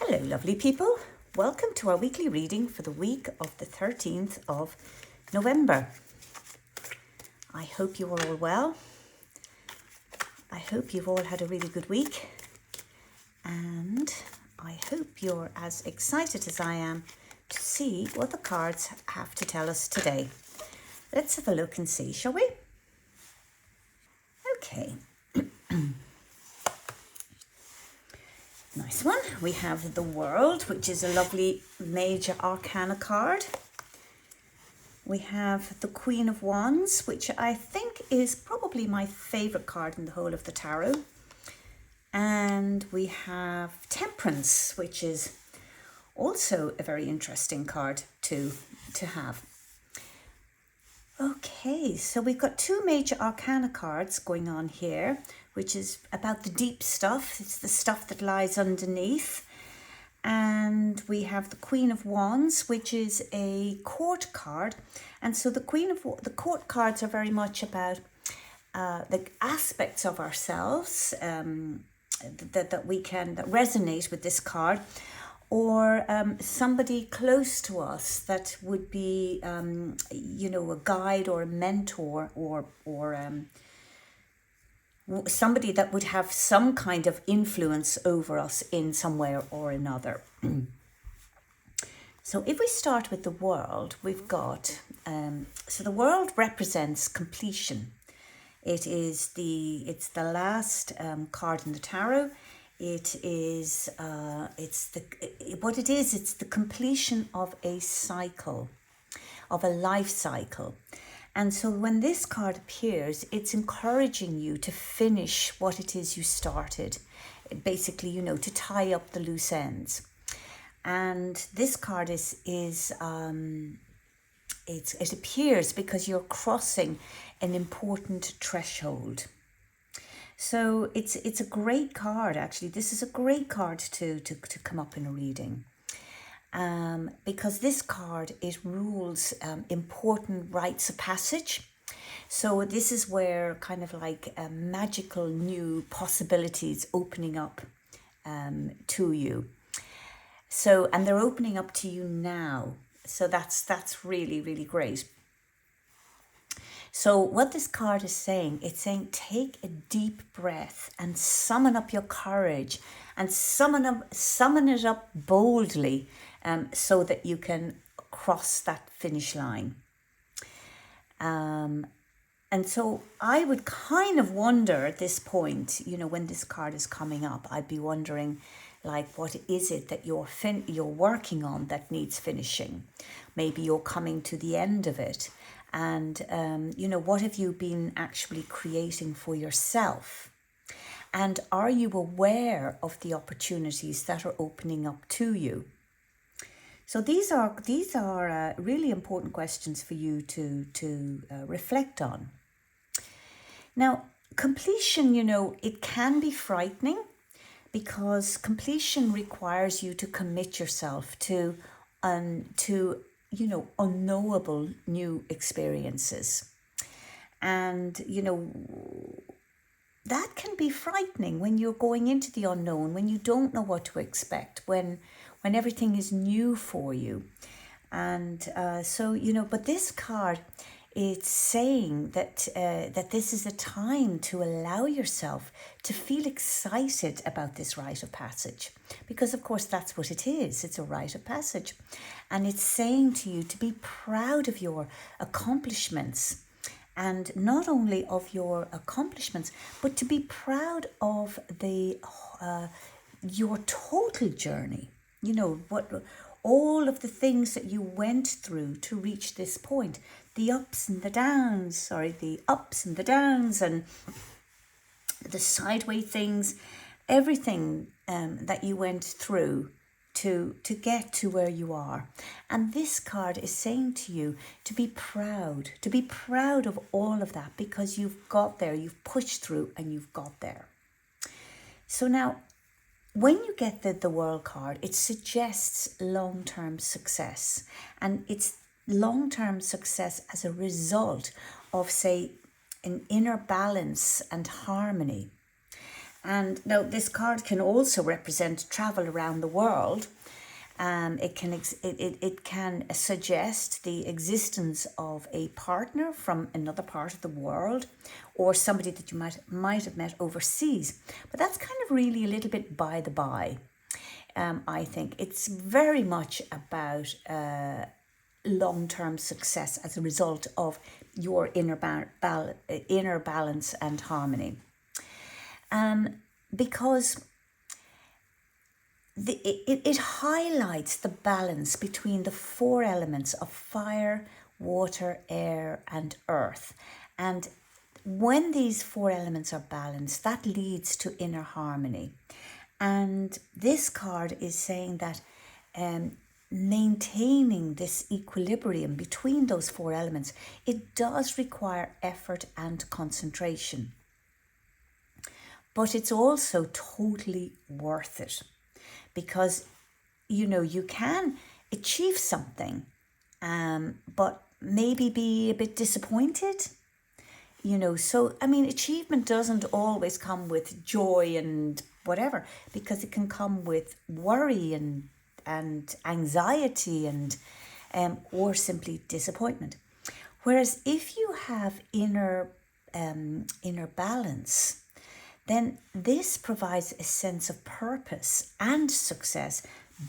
Hello, lovely people. Welcome to our weekly reading for the week of the 13th of November. I hope you are all well. I hope you've all had a really good week. And I hope you're as excited as I am to see what the cards have to tell us today. Let's have a look and see, shall we? Okay. Nice one. We have the World, which is a lovely major arcana card. We have the Queen of Wands, which I think is probably my favourite card in the whole of the tarot. And we have Temperance, which is also a very interesting card to have. Okay, so we've got two major arcana cards going on here, which is about the deep stuff. It's the stuff that lies underneath. And we have the Queen of Wands, which is a court card. And so the court cards are very much about the aspects of ourselves that resonate with this card, or somebody close to us that would be, a guide or a mentor, or somebody that would have some kind of influence over us in some way or another. So if we start with the World, we've got, so the World represents completion. It's the last card in the tarot. It's the completion of a cycle, of a life cycle. And so when this card appears, it's encouraging you to finish what it is you started. Basically, to tie up the loose ends. And this card it appears because you're crossing an important threshold. So it's a great card, actually. This is a great card to come up in a reading. Because this card, it rules important rites of passage. So this is where kind of like magical new possibilities opening up to you. So, and they're opening up to you now. So that's really, really great. So what this card is saying, it's saying take a deep breath and summon up your courage and summon it up boldly, so that you can cross that finish line. And so I would kind of wonder at this point, when this card is coming up, I'd be wondering, like, what is it that you're working on that needs finishing? Maybe you're coming to the end of it. And, what have you been actually creating for yourself? And are you aware of the opportunities that are opening up to you? So these are really important questions for you to reflect on. Now, completion, it can be frightening, because completion requires you to commit yourself to unknowable new experiences. And, that can be frightening when you're going into the unknown, when you don't know what to expect, when everything is new for you. And but this card, it's saying that this is a time to allow yourself to feel excited about this rite of passage. Because, of course, that's what it is. It's a rite of passage. And it's saying to you to be proud of your accomplishments. And not only of your accomplishments, but to be proud of your total journey. All of the things that you went through to reach this point. The ups and the downs, and the sideways things, everything that you went through to get to where you are. And this card is saying to you to be proud of all of that, because you've got there, you've pushed through and you've got there. So now, when you get the World card, it suggests long-term success. And it's long-term success as a result of, say, an inner balance and harmony. And now this card can also represent travel around the world. It can suggest the existence of a partner from another part of the world, or somebody that you might have met overseas. But that's kind of really a little bit by the by. I think it's very much about long-term success as a result of your inner balance and harmony. Because it highlights the balance between the four elements of fire, water, air, and earth. And when these four elements are balanced, that leads to inner harmony. And this card is saying that maintaining this equilibrium between those four elements, it does require effort and concentration. But it's also totally worth it, because, you know, you can achieve something, but maybe be a bit disappointed. You know, so, I mean, achievement doesn't always come with joy and whatever, because it can come with worry and anxiety and or simply disappointment. Whereas if you have inner balance, then this provides a sense of purpose and success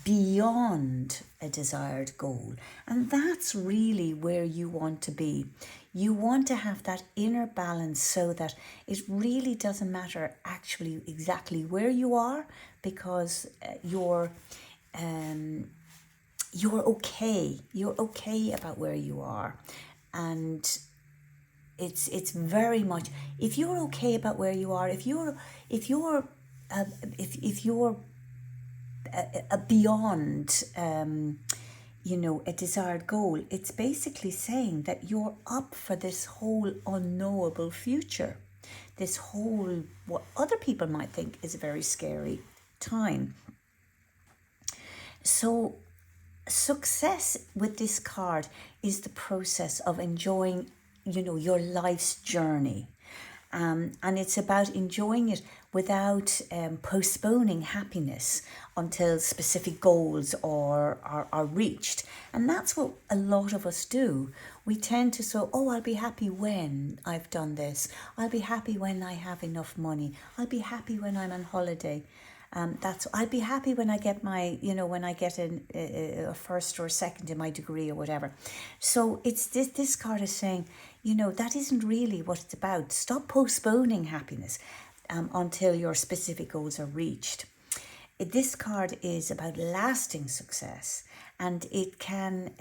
beyond a desired goal. And that's really where you want to be. You want to have that inner balance so that it really doesn't matter actually exactly where you are, because you're okay. You're okay about where you are. And it's very much, if you're okay about where you are, if you're beyond you know, a desired goal, it's basically saying that you're up for this whole unknowable future, this whole, what other people might think is a very scary time. So success with this card is the process of enjoying, you know, your life's journey. And it's about enjoying it without postponing happiness until specific goals are reached. And that's what a lot of us do. We tend to say, oh, I'll be happy when I've done this. I'll be happy when I have enough money. I'll be happy when I'm on holiday. I'll be happy when I get my, you know, when I get a first or second in my degree or whatever. So it's this card is saying, you know, that isn't really what it's about. Stop postponing happiness until your specific goals are reached. This card is about lasting success, and it can,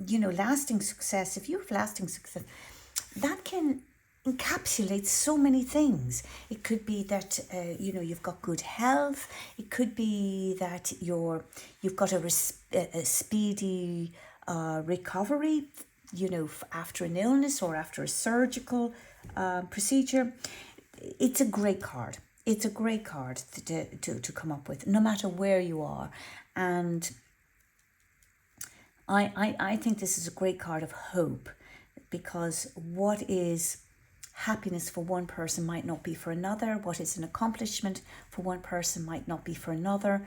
you know, lasting success. If you have lasting success, that can encapsulates so many things. It could be that you know, you've got good health. It could be that you've got a speedy recovery, you know, after an illness or after a surgical procedure. It's a great card. It's a great card to come up with, no matter where you are. And I think this is a great card of hope, because what is happiness for one person might not be for another. What is an accomplishment for one person might not be for another.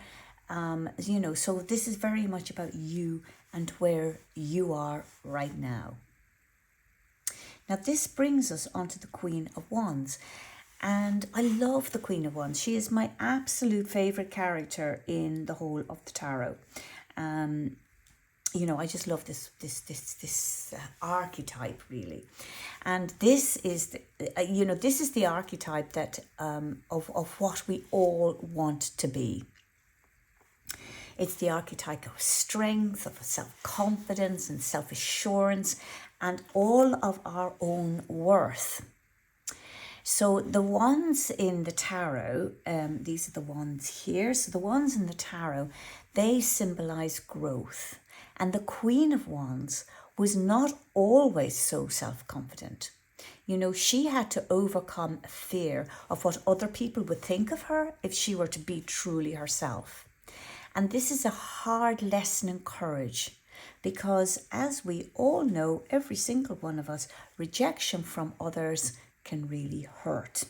You know, so this is very much about you and where you are right now. Now this brings us onto the Queen of Wands. And I love the Queen of Wands. She is my absolute favourite character in the whole of the tarot. You know, I just love this archetype, really. And this is this is the archetype that of what we all want to be. It's the archetype of strength, of self-confidence and self-assurance, and all of our own worth. So the wands in the tarot, these are the wands here. So the wands in the tarot, they symbolize growth. And the Queen of Wands was not always so self-confident. You know, she had to overcome a fear of what other people would think of her if she were to be truly herself. And this is a hard lesson in courage, because as we all know, every single one of us, rejection from others can really hurt.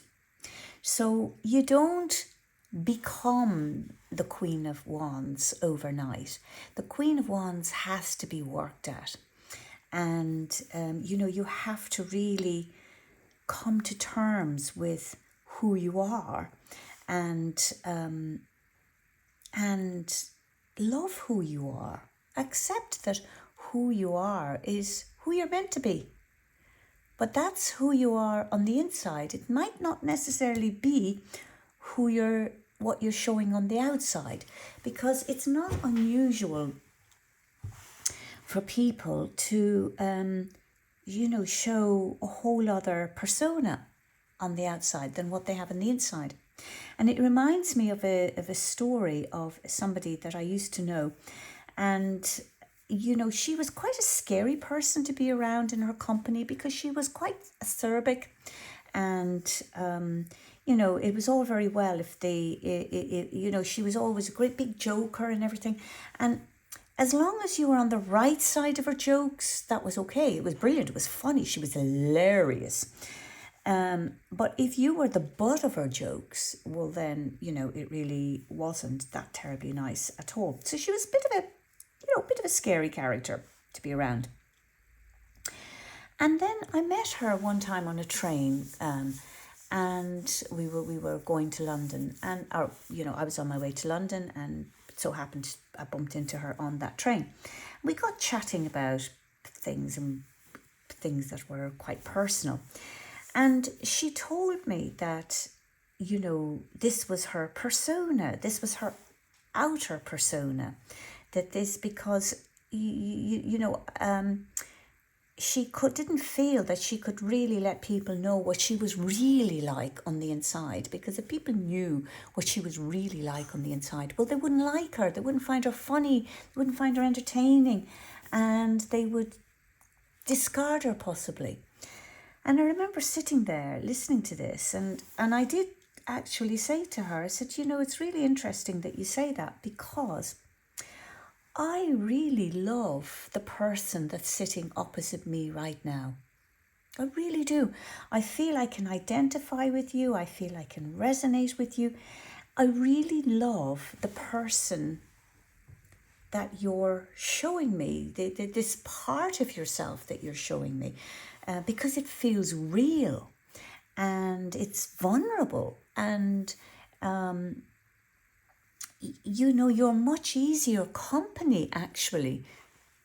So you don't become the Queen of Wands overnight. The Queen of Wands has to be worked at. And, you have to really come to terms with who you are and love who you are. Accept that who you are is who you're meant to be. But that's who you are on the inside. It might not necessarily be what you're showing on the outside, because it's not unusual for people to show a whole other persona on the outside than what they have on the inside. And it reminds me of a story of somebody that I used to know. And, she was quite a scary person to be around in her company because she was quite acerbic. And, it was all very well if she was always a great big joker and everything. And as long as you were on the right side of her jokes, that was okay. It was brilliant. It was funny. She was hilarious. But if you were the butt of her jokes, well then, it really wasn't that terribly nice at all. So she was a bit of a scary character to be around. And then I met her one time on a train, and we were going to London, and I was on my way to London, and it so happened I bumped into her on that train. We got chatting about things that were quite personal. And she told me that, this was her persona. This was her outer persona. That this, because, she didn't feel that she could really let people know what she was really like on the inside. Because if people knew what she was really like on the inside, well, they wouldn't like her. They wouldn't find her funny. They wouldn't find her entertaining. And they would discard her possibly. And I remember sitting there listening to this, and I did actually say to her, I said, it's really interesting that you say that, because I really love the person that's sitting opposite me right now. I really do. I feel I can identify with you. I feel I can resonate with you. I really love the person that you're showing me, this part of yourself that you're showing me. Because it feels real and it's vulnerable, and you're much easier company actually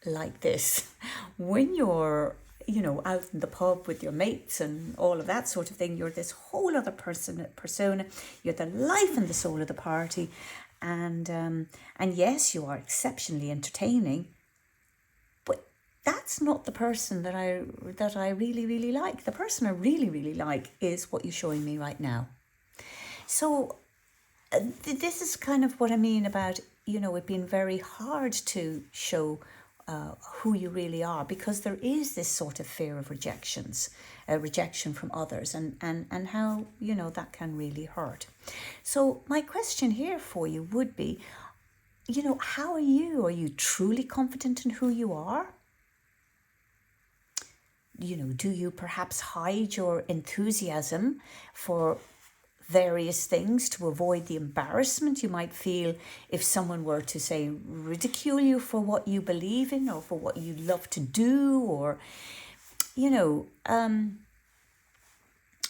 like this when you're out in the pub with your mates and all of that sort of thing. You're this whole other persona. You're the life and the soul of the party, and yes, you are exceptionally entertaining. That's not the person that I really, really like. The person I really, really like is what you're showing me right now. So this is kind of what I mean about, it being very hard to show who you really are, because there is this sort of fear of rejection from others, and how, that can really hurt. So my question here for you would be, how are you? Are you truly confident in who you are? Do you perhaps hide your enthusiasm for various things to avoid the embarrassment you might feel if someone were to, say, ridicule you for what you believe in or for what you love to do? Or,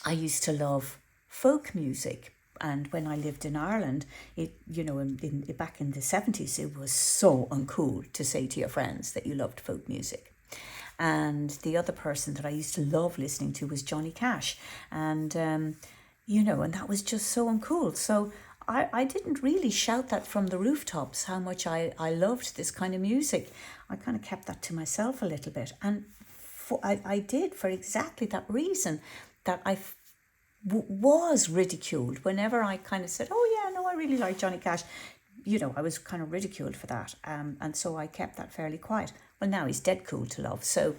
I used to love folk music. And when I lived in Ireland, back in the 70s, it was so uncool to say to your friends that you loved folk music. And the other person that I used to love listening to was Johnny Cash. And, and that was just so uncool. So I didn't really shout that from the rooftops, how much I loved this kind of music. I kind of kept that to myself a little bit. And I did for exactly that reason, that I was ridiculed whenever I kind of said, oh yeah, no, I really like Johnny Cash. I was kind of ridiculed for that. And so I kept that fairly quiet. Well, now he's dead cool to love. So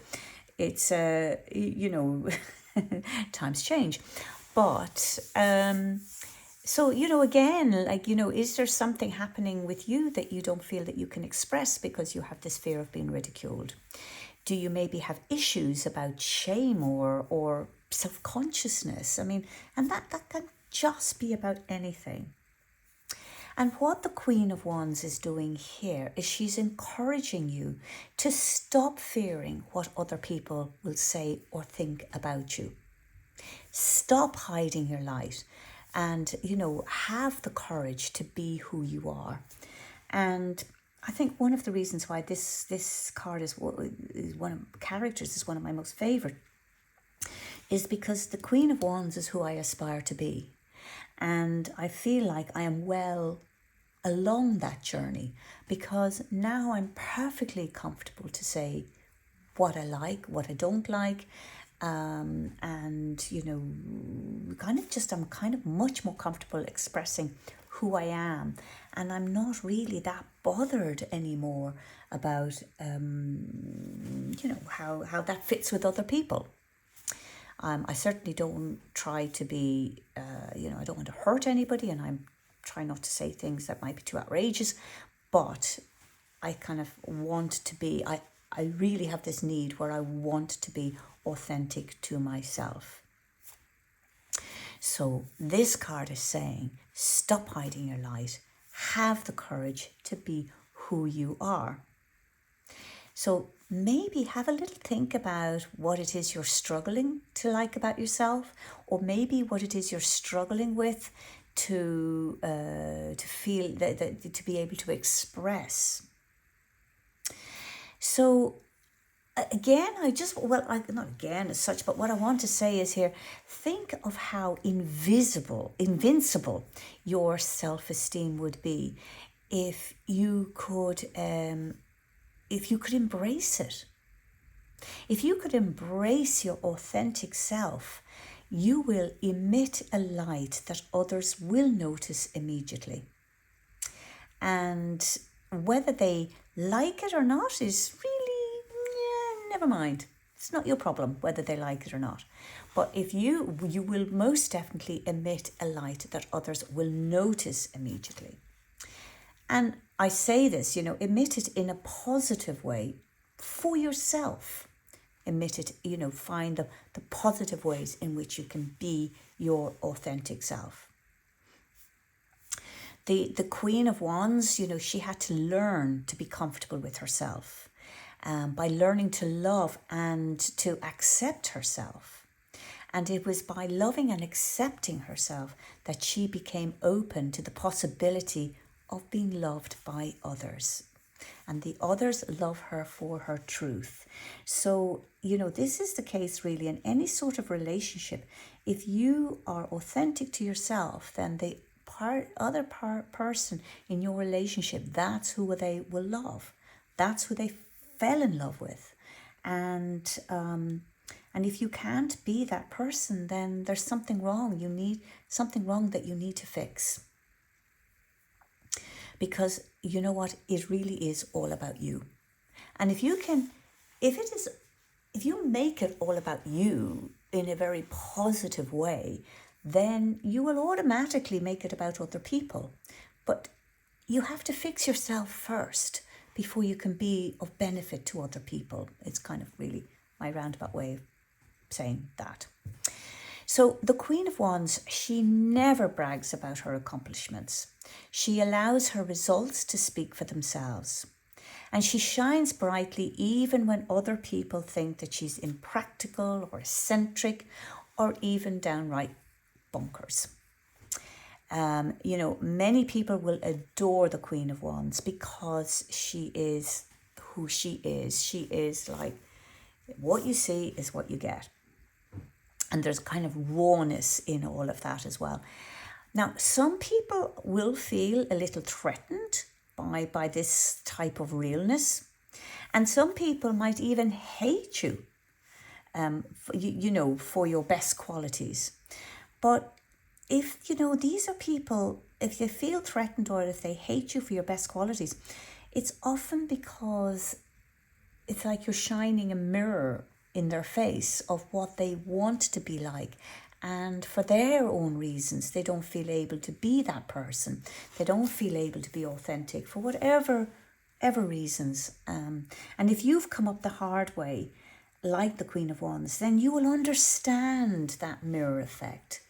it's, times change. But, so, again, is there something happening with you that you don't feel that you can express because you have this fear of being ridiculed? Do you maybe have issues about shame or self-consciousness? I mean, and that just be about anything. And what the Queen of Wands is doing here is she's encouraging you to stop fearing what other people will say or think about you. Stop hiding your light and, have the courage to be who you are. And I think one of the reasons why this card is one of characters is one of my most favourite is because the Queen of Wands is who I aspire to be. And I feel like I am well along that journey because now I'm perfectly comfortable to say what I like, what I don't like, and I'm kind of much more comfortable expressing who I am, and I'm not really that bothered anymore about how that fits with other people. I certainly don't try to be, I don't want to hurt anybody, and I'm trying not to say things that might be too outrageous, but I kind of want to be, I really have this need where I want to be authentic to myself. So this card is saying, stop hiding your light, have the courage to be who you are. So maybe have a little think about what it is you're struggling to like about yourself, or maybe what it is you're struggling with to feel that to be able to express. So again, not again as such, but what I want to say is here, think of how invincible your self-esteem would be if you could embrace it. If you could embrace your authentic self, you will emit a light that others will notice immediately. And whether they like it or not is really, never mind. It's not your problem whether they like it or not. But if you will most definitely emit a light that others will notice immediately. And I say this, emit it in a positive way for yourself. Emit it, find the positive ways in which you can be your authentic self. The Queen of Wands, she had to learn to be comfortable with herself by learning to love and to accept herself. And it was by loving and accepting herself that she became open to the possibility of being loved by others. And the others love her for her truth. So, this is the case really in any sort of relationship. If you are authentic to yourself, then the other person in your relationship, that's who they will love. That's who they fell in love with. And if you can't be that person, then there's something wrong. You need something wrong that you need to fix. Because you know what, it really is all about you. And if you make it all about you in a very positive way, then you will automatically make it about other people. But you have to fix yourself first before you can be of benefit to other people. It's kind of really my roundabout way of saying that. So the Queen of Wands, she never brags about her accomplishments. She allows her results to speak for themselves. And she shines brightly even when other people think that she's impractical or eccentric or even downright bonkers. Many people will adore the Queen of Wands because she is who she is. She is like, what you see is what you get. And there's kind of rawness in all of that as well. Now, some people will feel a little threatened by this type of realness. And some people might even hate you, for your best qualities. But if, these are people, if they feel threatened or if they hate you for your best qualities, it's often because it's like you're shining a mirror in their face of what they want to be like. And for their own reasons, they don't feel able to be that person. They don't feel able to be authentic for whatever reasons. And if you've come up the hard way, like the Queen of Wands, then you will understand that mirror effect.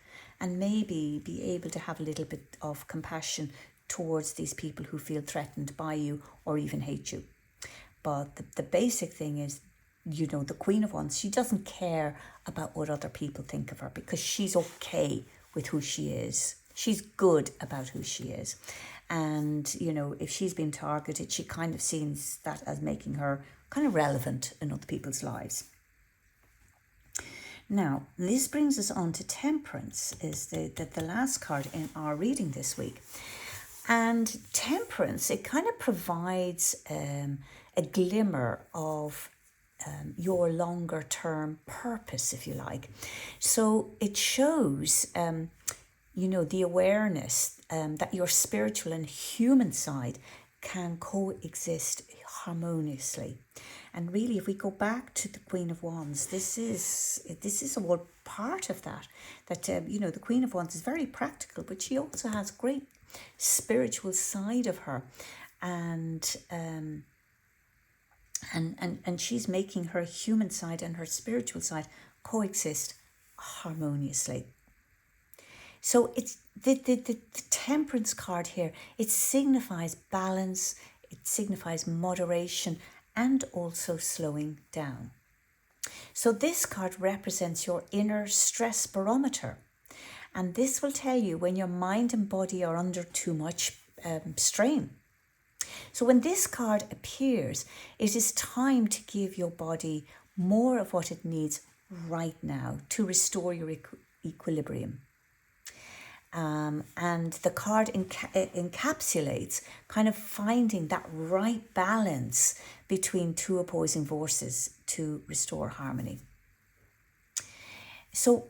and maybe be able to have a little bit of compassion towards these people who feel threatened by you or even hate you. But the basic thing is, the Queen of Wands, she doesn't care about what other people think of her, because she's okay with who she is. She's good about who she is. And, if she's been targeted, she kind of sees that as making her kind of relevant in other people's lives. Now, this brings us on to Temperance, is the last card in our reading this week. And Temperance, it kind of provides a glimmer of your longer term purpose, if you like. So it shows, the awareness that your spiritual and human side can coexist harmoniously. And really, if we go back to the Queen of Wands, this is all part of that. That the Queen of Wands is very practical, but she also has great spiritual side of her, and she's making her human side and her spiritual side coexist harmoniously. So it's the Temperance card here. It signifies balance, it signifies moderation, and also slowing down. So this card represents your inner stress barometer. And this will tell you when your mind and body are under too much strain. So when this card appears, it is time to give your body more of what it needs right now to restore your equilibrium. And the card encapsulates kind of finding that right balance between two opposing forces to restore harmony. So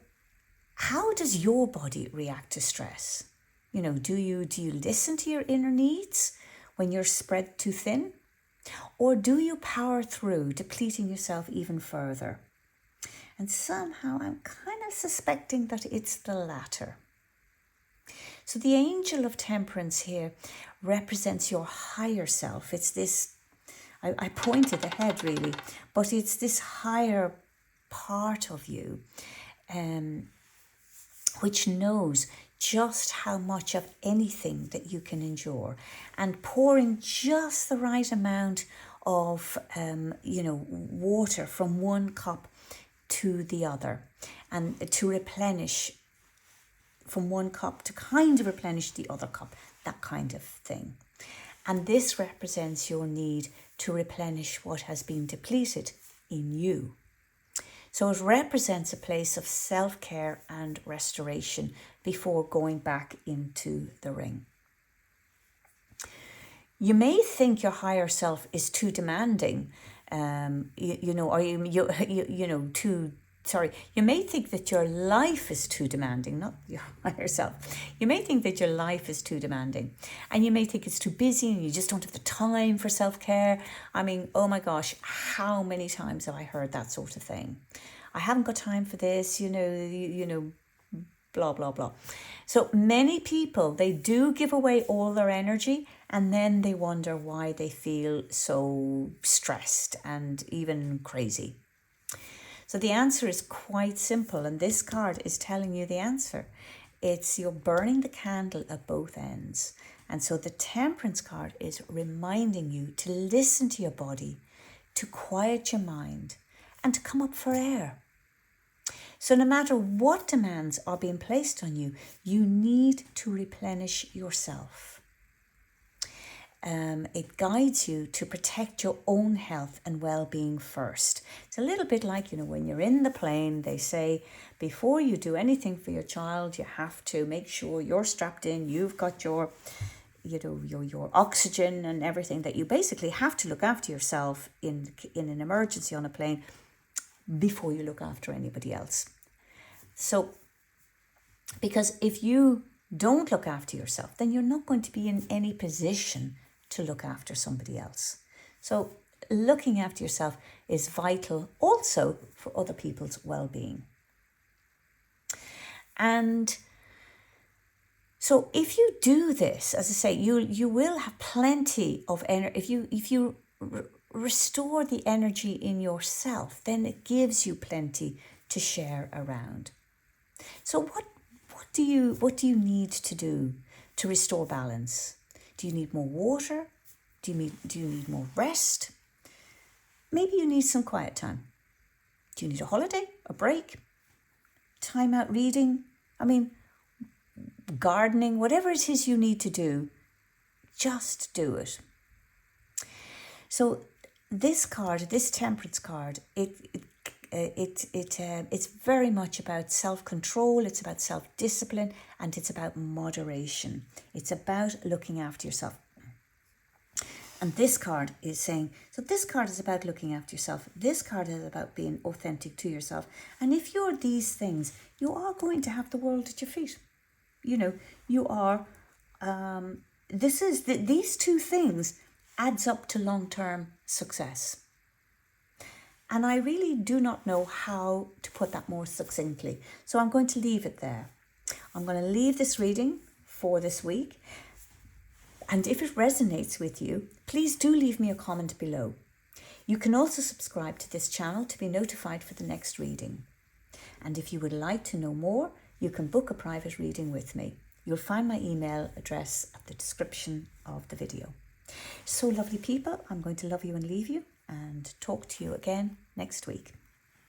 how does your body react to stress? Do you listen to your inner needs when you're spread too thin? Or do you power through, depleting yourself even further? And somehow I'm kind of suspecting that it's the latter. So the angel of Temperance here represents your higher self. It's this, I pointed ahead really, but it's this higher part of you which knows just how much of anything that you can endure, and pouring just the right amount of, water from one cup to the other, and to replenish from one cup to kind of replenish the other cup, that kind of thing. And this represents your need to replenish what has been depleted in you. So it represents a place of self-care and restoration before going back into the ring. You may think your higher self is too demanding, you may think that your life is too demanding, not your higher self. You may think that your life is too demanding, and you may think it's too busy and you just don't have the time for self-care. I mean, oh my gosh, how many times have I heard that sort of thing? I haven't got time for this, blah, blah, blah. So many people, they do give away all their energy, and then they wonder why they feel so stressed and even crazy. So the answer is quite simple, and this card is telling you the answer. It's you're burning the candle at both ends. And so the Temperance card is reminding you to listen to your body, to quiet your mind, and to come up for air. So no matter what demands are being placed on you, you need to replenish yourself. It guides you to protect your own health and well-being first. It's a little bit like, when you're in the plane, they say, before you do anything for your child, you have to make sure you're strapped in, you've got your oxygen and everything, that you basically have to look after yourself in an emergency on a plane before you look after anybody else. So, because if you don't look after yourself, then you're not going to be in any position to look after somebody else. So looking after yourself is vital also for other people's well-being. And so if you do this, as I say, you will have plenty of energy. If you restore the energy in yourself, then it gives you plenty to share around. So what what do you need to do to restore balance? Do you need more water? Do you need more rest? Maybe you need some quiet time. Do you need a holiday, a break, time out reading? I mean, gardening, whatever it is you need to do, just do it. So this card, this temperance card, it's very much about self-control, it's about self-discipline, and it's about moderation. It's about looking after yourself. And this card is saying, so this card is about looking after yourself. This card is about being authentic to yourself. And if you're these things, you are going to have the world at your feet. You know, you are, these two things adds up to long-term success. And I really do not know how to put that more succinctly. So I'm going to leave it there. I'm going to leave this reading for this week. And if it resonates with you, please do leave me a comment below. You can also subscribe to this channel to be notified for the next reading. And if you would like to know more, you can book a private reading with me. You'll find my email address at the description of the video. So lovely people, I'm going to love you and leave you and talk to you again next week.